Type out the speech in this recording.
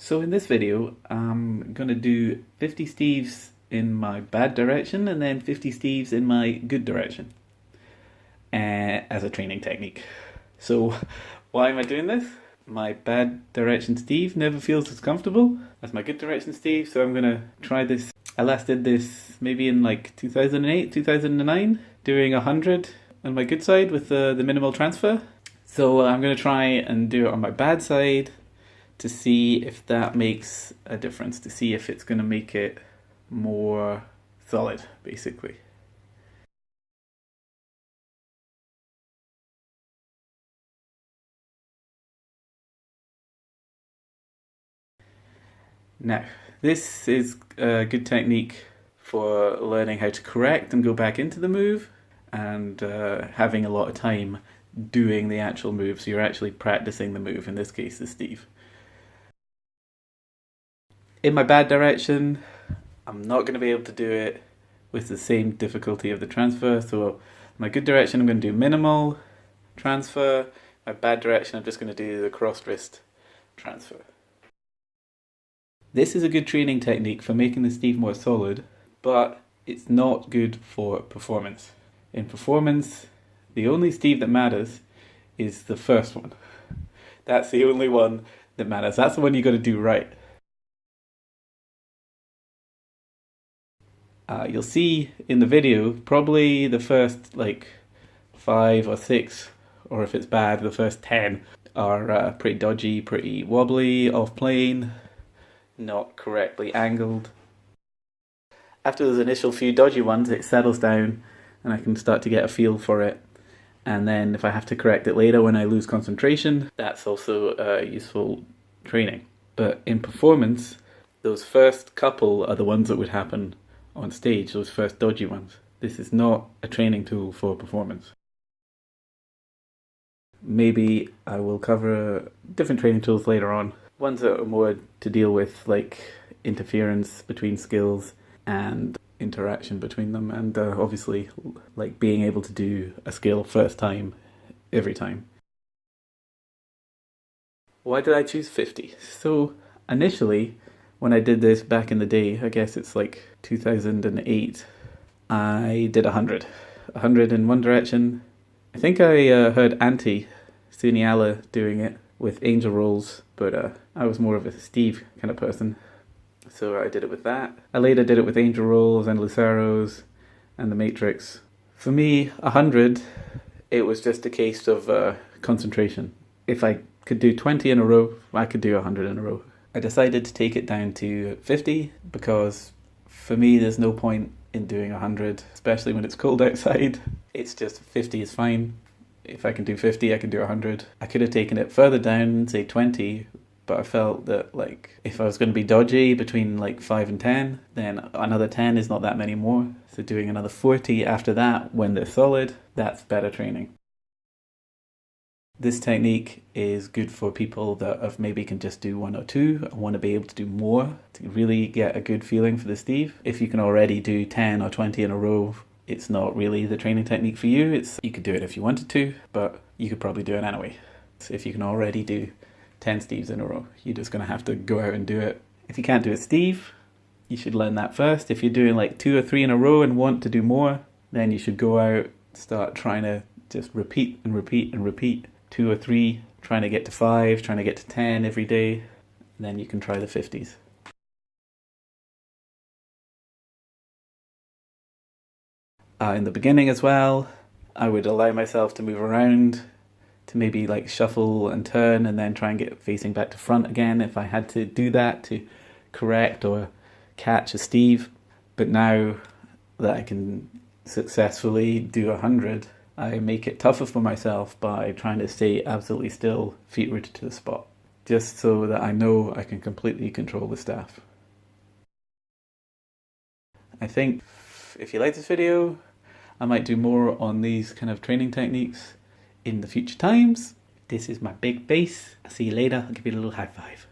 So in this video, I'm going to do 50 Steves in my bad direction and then 50 Steves in my good direction as a training technique. So why am I doing this? My bad direction Steve never feels as comfortable as my good direction Steve, so I'm going to try this. I last did this maybe in like 2008, 2009, doing 100 on my good side with the minimal transfer. So I'm going to try and do it on my bad side to see if that makes a difference, to see if it's going to make it more solid, basically. Now, this is a good technique for learning how to correct and go back into the move and having a lot of time doing the actual move. So you're actually practicing the move, in this case, the Steve. In my bad direction, I'm not going to be able to do it with the same difficulty of the transfer. So my good direction, I'm going to do minimal transfer. My bad direction, I'm just going to do the crossed wrist transfer. This is a good training technique for making the Steve more solid, but it's not good for performance. In performance, the only Steve that matters is the first one. That's the only one that matters. That's the one you got to do right. You'll see in the video, probably the first like 5 or 6, or if it's bad, the first 10 are pretty dodgy, pretty wobbly, off plane, not correctly angled. After those initial few dodgy ones, it settles down and I can start to get a feel for it. And then if I have to correct it later when I lose concentration, that's also useful training. But in performance, those first couple are the ones that would happen on stage, those first dodgy ones. This is not a training tool for performance. Maybe I will cover different training tools later on. Ones that are more to deal with like interference between skills and interaction between them, and obviously like being able to do a skill first time, every time. Why did I choose 50? So initially, when I did this back in the day, I guess it's like 2008, I did 100. 100 in one direction. I think I heard Antti Suniala doing it with angel rolls, but I was more of a Steve kind of person. So I did it with that. I later did it with angel rolls and luceros and the matrix. For me, 100, it was just a case of concentration. If I could do 20 in a row, I could do 100 in a row. I decided to take it down to 50 because for me there's no point in doing 100, especially when it's cold outside. It's just 50 is fine. If I can do 50, I can do 100. I could have taken it further down, say 20, but I felt that like if I was going to be dodgy between like 5 and 10, then another 10 is not that many more. So doing another 40 after that when they're solid, that's better training. This technique is good for people that maybe can just do 1 or 2 and want to be able to do more to really get a good feeling for the Steve. If you can already do 10 or 20 in a row, it's not really the training technique for you. You could do it if you wanted to, but you could probably do it anyway. So if you can already do 10 Steves in a row, you're just going to have to go out and do it. If you can't do a Steve, you should learn that first. If you're doing like 2 or 3 in a row and want to do more, then you should go out, start trying to just repeat and repeat and repeat. 2 or 3, trying to get to 5, trying to get to 10 every day, and then you can try the 50s. In the beginning as well, I would allow myself to move around, to maybe like shuffle and turn and then try and get facing back to front again if I had to do that to correct or catch a Steve. But now that I can successfully do 100, I make it tougher for myself by trying to stay absolutely still, feet rooted to the spot, just so that I know I can completely control the staff. I think if you like this video, I might do more on these kind of training techniques in the future times. This is my big base. I'll see you later. I'll give you a little high five.